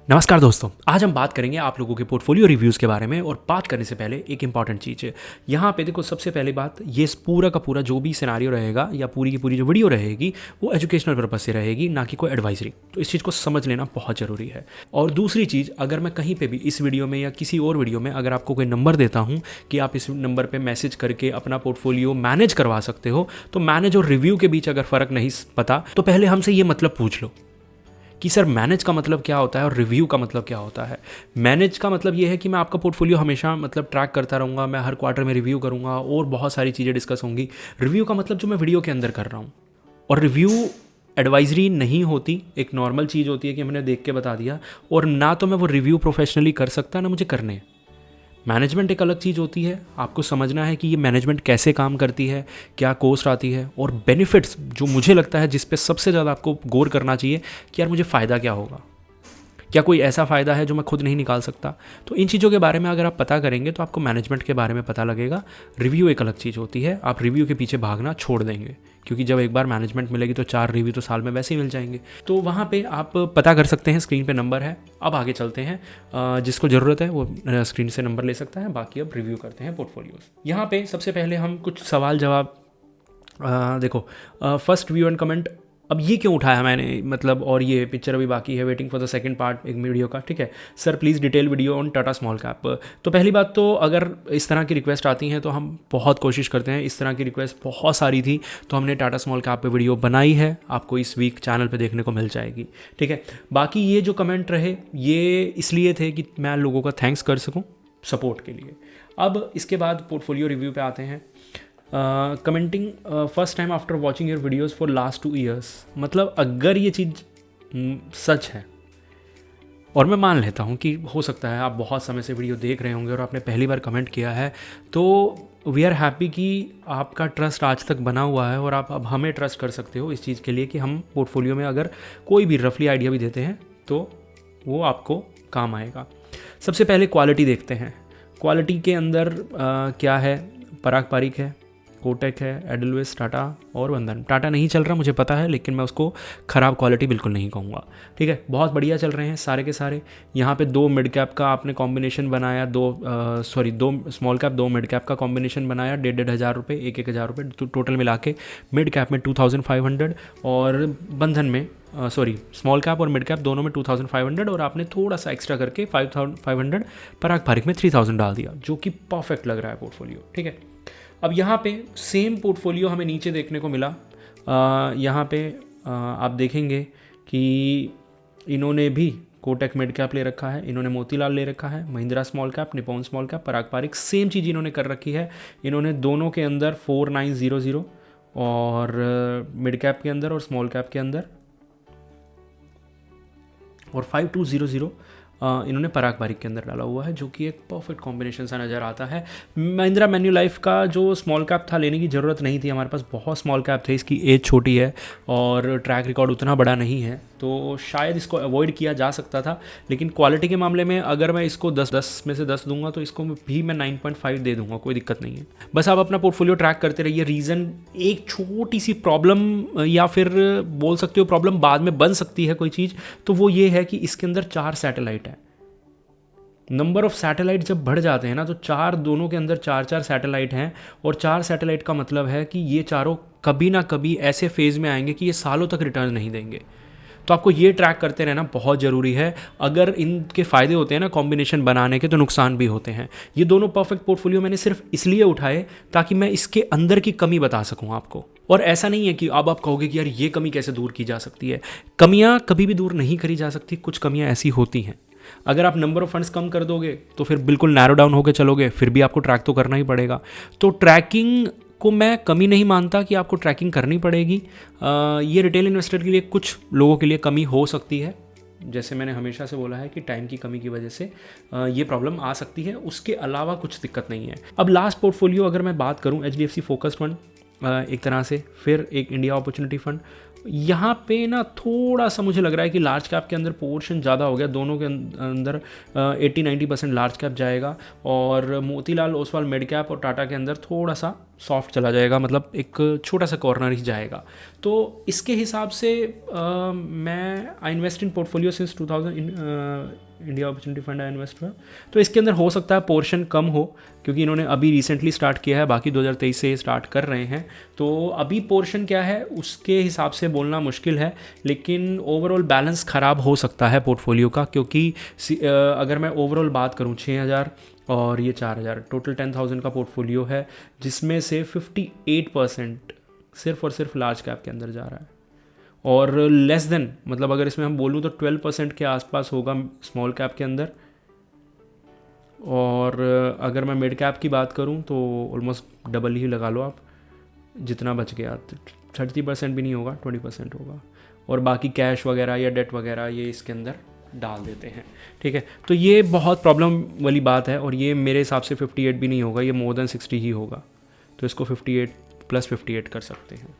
नमस्कार दोस्तों, आज हम बात करेंगे आप लोगों के पोर्टफोलियो रिव्यूज़ के बारे में। और बात करने से पहले एक इंपॉर्टेंट चीज़ है यहाँ पे। देखो, सबसे पहली बात, ये पूरा का पूरा जो भी सिनारियो रहेगा या पूरी की पूरी जो वीडियो रहेगी वो एजुकेशनल पर्पज से रहेगी, ना कि कोई एडवाइजरी। तो इस चीज़ को समझ लेना बहुत ज़रूरी है। और दूसरी चीज़, अगर मैं कहीं पर भी इस वीडियो में या किसी और वीडियो में अगर आपको कोई नंबर देता हूँ कि आप इस नंबर पर मैसेज करके अपना पोर्टफोलियो मैनेज करवा सकते हो, तो मैनेज और रिव्यू के बीच अगर फ़र्क नहीं पता तो पहले हमसे ये मतलब पूछ लो कि सर मैनेज का मतलब क्या होता है और रिव्यू का मतलब क्या होता है। मैनेज का मतलब ये है कि मैं आपका पोर्टफोलियो हमेशा मतलब ट्रैक करता रहूँगा, मैं हर क्वार्टर में रिव्यू करूँगा और बहुत सारी चीज़ें डिस्कस होंगी। रिव्यू का मतलब जो मैं वीडियो के अंदर कर रहा हूँ। और रिव्यू एडवाइजरी नहीं होती, एक नॉर्मल चीज़ होती है कि मैंने देख के बता दिया। और ना तो मैं वो रिव्यू प्रोफेशनली कर सकता, ना मुझे करने हैं। मैनेजमेंट एक अलग चीज़ होती है। आपको समझना है कि ये मैनेजमेंट कैसे काम करती है, क्या कॉस्ट आती है और बेनिफिट्स, जो मुझे लगता है जिस पे सबसे ज़्यादा आपको गौर करना चाहिए कि यार मुझे फ़ायदा क्या होगा, क्या कोई ऐसा फ़ायदा है जो मैं खुद नहीं निकाल सकता। तो इन चीज़ों के बारे में अगर आप पता करेंगे तो आपको मैनेजमेंट के बारे में पता लगेगा। रिव्यू एक अलग चीज़ होती है, आप रिव्यू के पीछे भागना छोड़ देंगे, क्योंकि जब एक बार मैनेजमेंट मिलेगी तो 4 रिव्यू तो साल में वैसे ही मिल जाएंगे। तो वहाँ पे आप पता कर सकते हैं, स्क्रीन पे नंबर है। अब आगे चलते हैं, जिसको ज़रूरत है वो स्क्रीन से नंबर ले सकता है। बाकी अब रिव्यू करते हैं पोर्टफोलियोज। यहाँ पे सबसे पहले हम कुछ सवाल जवाब देखो, फर्स्ट व्यू एंड कमेंट। अब ये क्यों उठाया मैंने, मतलब, और ये पिक्चर अभी बाकी है, waiting for the second part एक वीडियो का, ठीक है sir, please detail video on Tata small cap. तो पहली बात तो अगर इस तरह की रिक्वेस्ट आती हैं तो हम बहुत कोशिश करते हैं। इस तरह की रिक्वेस्ट बहुत सारी थी तो हमने टाटा स्मॉल कैप पे वीडियो बनाई है, आपको इस वीक चैनल पे देखने को मिल जाएगी, ठीक है। बाकी ये जो कमेंट रहे ये इसलिए थे कि मैं लोगों का थैंक्स कर सकूँ सपोर्ट के लिए। अब इसके बाद पोर्टफोलियो रिव्यू पे आते हैं। Commenting first time after watching your videos for last 2 years. मतलब अगर ये चीज़ सच है, और मैं मान लेता हूँ कि हो सकता है आप बहुत समय से वीडियो देख रहे होंगे और आपने पहली बार कमेंट किया है, तो वी आर हैप्पी कि आपका ट्रस्ट आज तक बना हुआ है और आप अब हमें ट्रस्ट कर सकते हो इस चीज़ के लिए कि हम पोर्टफोलियो में अगर कोई भी रफली आइडिया भी देते हैं तो वो आपको काम आएगा। सबसे पहले क्वालिटी देखते हैं। क्वालिटी के अंदर क्या है, पराग पारिक है, कोटक है, एडलवेस, टाटा और बंधन। टाटा नहीं चल रहा मुझे पता है, लेकिन मैं उसको ख़राब क्वालिटी बिल्कुल नहीं कहूँगा, ठीक है। बहुत बढ़िया चल रहे हैं सारे के सारे। यहाँ पे 2 मिड कैप का आपने कॉम्बिनेशन बनाया, 2 स्मॉल कैप 2 मिड कैप का कॉम्बिनेशन बनाया, 1,500 हज़ार रुपये, 1,000 रुपये तो टोटल मिला के मिड कैप में 2,500 और बंधन में स्मॉल कैप और मिड कैप दोनों में 2,500 और आपने थोड़ा सा एक्स्ट्रा करके 5,500 पराग पारिक में 3,000 डाल दिया, जो कि परफेक्ट लग रहा है पोर्टफोलियो, ठीक है। अब यहाँ पे सेम पोर्टफोलियो हमें नीचे देखने को मिला। यहाँ पे आप देखेंगे कि इन्होंने भी कोटक मिड कैप ले रखा है, इन्होंने मोतीलाल ले रखा है, Mahindra small cap, Nippon small cap, Parag Parikh same चीज़ इन्होंने कर रखी है। इन्होंने दोनों के अंदर 4900 और मिड कैप के अंदर और स्मॉल कैप के अंदर और 5200 इन्होंने पराग पारिक के अंदर डाला हुआ है, जो कि एक परफेक्ट कॉम्बिनेशन सा नज़र आता है। महिंद्रा मैन्युलाइफ का जो स्मॉल कैप था लेने की ज़रूरत नहीं थी, हमारे पास बहुत स्मॉल कैप थे, इसकी एज छोटी है और ट्रैक रिकॉर्ड उतना बड़ा नहीं है, तो शायद इसको अवॉइड किया जा सकता था। लेकिन क्वालिटी के मामले में अगर मैं इसको 10 में से 10 दूंगा तो इसको भी मैं 9.5 दे दूंगा, कोई दिक्कत नहीं है। बस आप अपना पोर्टफोलियो ट्रैक करते रहिए। रीज़न, एक छोटी सी प्रॉब्लम या फिर बोल सकते हो प्रॉब्लम बाद में बन सकती है कोई चीज़, तो वो ये है कि इसके अंदर 4 सैटेलाइट है। नंबर ऑफ सैटेलाइट जब बढ़ जाते हैं ना, तो दोनों के अंदर 4 सैटेलाइट हैं और 4 सैटेलाइट का मतलब है कि ये चारों कभी ना कभी ऐसे फेज़ में आएंगे कि ये सालों तक रिटर्न नहीं देंगे। तो आपको ये ट्रैक करते रहना बहुत ज़रूरी है। अगर इनके फ़ायदे होते हैं ना कॉम्बिनेशन बनाने के, तो नुकसान भी होते हैं। ये दोनों परफेक्ट पोर्टफोलियो मैंने सिर्फ इसलिए उठाए ताकि मैं इसके अंदर की कमी बता सकूं आपको। और ऐसा नहीं है कि अब आप कहोगे कि यार ये कमी कैसे दूर की जा सकती है। कमियां कभी भी दूर नहीं करी जा सकती, कुछ कमियां ऐसी होती हैं। अगर आप नंबर ऑफ फंड्स कम कर दोगे तो फिर बिल्कुल नैरो डाउन होकर चलोगे, फिर भी आपको ट्रैक तो करना ही पड़ेगा। तो ट्रैकिंग को मैं कमी नहीं मानता कि आपको ट्रैकिंग करनी पड़ेगी। ये रिटेल इन्वेस्टर के लिए, कुछ लोगों के लिए कमी हो सकती है, जैसे मैंने हमेशा से बोला है कि टाइम की कमी की वजह से ये प्रॉब्लम आ सकती है। उसके अलावा कुछ दिक्कत नहीं है। अब लास्ट पोर्टफोलियो अगर मैं बात करूं, HDFC फोकस्ड फंड एक तरह से, फिर एक इंडिया अपॉर्चुनिटी फंड यहाँ पे ना थोड़ा सा मुझे लग रहा है कि लार्ज कैप के अंदर पोर्शन ज़्यादा हो गया, दोनों के अंदर 80-90% लार्ज कैप जाएगा और मोतीलाल ओसवाल मिड कैप और टाटा के अंदर थोड़ा सा सॉफ्ट चला जाएगा, मतलब एक छोटा सा कॉर्नर ही जाएगा। तो इसके हिसाब से मैं I invest in portfolio since 2000 India opportunity fund I invest हुआ, तो इसके अंदर हो सकता है पोर्शन कम हो क्योंकि इन्होंने अभी रिसेंटली स्टार्ट किया है, बाकी 2023 से स्टार्ट कर रहे हैं। तो अभी पोर्शन क्या है उसके हिसाब से बोलना मुश्किल है, लेकिन ओवरऑल बैलेंस ख़राब हो सकता है पोर्टफोलियो का, क्योंकि अगर मैं ओवरऑल बात करूँ 6000 और ये 4000, टोटल 10,000 का पोर्टफोलियो है, जिसमें से 58% सिर्फ और सिर्फ लार्ज कैप के अंदर जा रहा है और लेस देन, मतलब अगर इसमें हम बोलूँ तो 12% के आसपास होगा स्मॉल कैप के अंदर। और अगर मैं मिड कैप की बात करूँ तो ऑलमोस्ट डबल ही लगा लो आप, जितना बच गया 30% भी नहीं होगा, 20% होगा। और बाकी कैश वगैरह या डेट वगैरह ये इसके अंदर डाल देते हैं। ठीक है, तो ये बहुत प्रॉब्लम वाली बात है और ये मेरे हिसाब से 58 भी नहीं होगा, ये मोर देन 60 ही होगा, तो इसको 58 + 58 कर सकते हैं।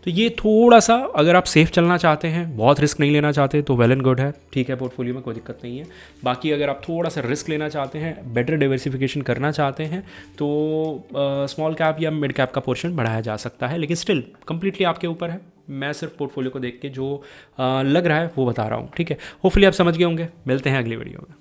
तो ये थोड़ा सा, अगर आप सेफ चलना चाहते हैं, बहुत रिस्क नहीं लेना चाहते तो वेल एंड गुड है, ठीक है, पोर्टफोलियो में कोई दिक्कत नहीं है। बाकी अगर आप थोड़ा सा रिस्क लेना चाहते हैं, बेटर डाइवर्सिफिकेशन करना चाहते हैं, तो स्मॉल कैप या मिड कैप का पोर्शन बढ़ाया जा सकता है, लेकिन स्टिल कंप्लीटली आपके ऊपर है। मैं सिर्फ पोर्टफोलियो को देख के जो लग रहा है वो बता रहा हूँ। ठीक है, होपफुली आप समझ गए होंगे। मिलते हैं अगली वीडियो में।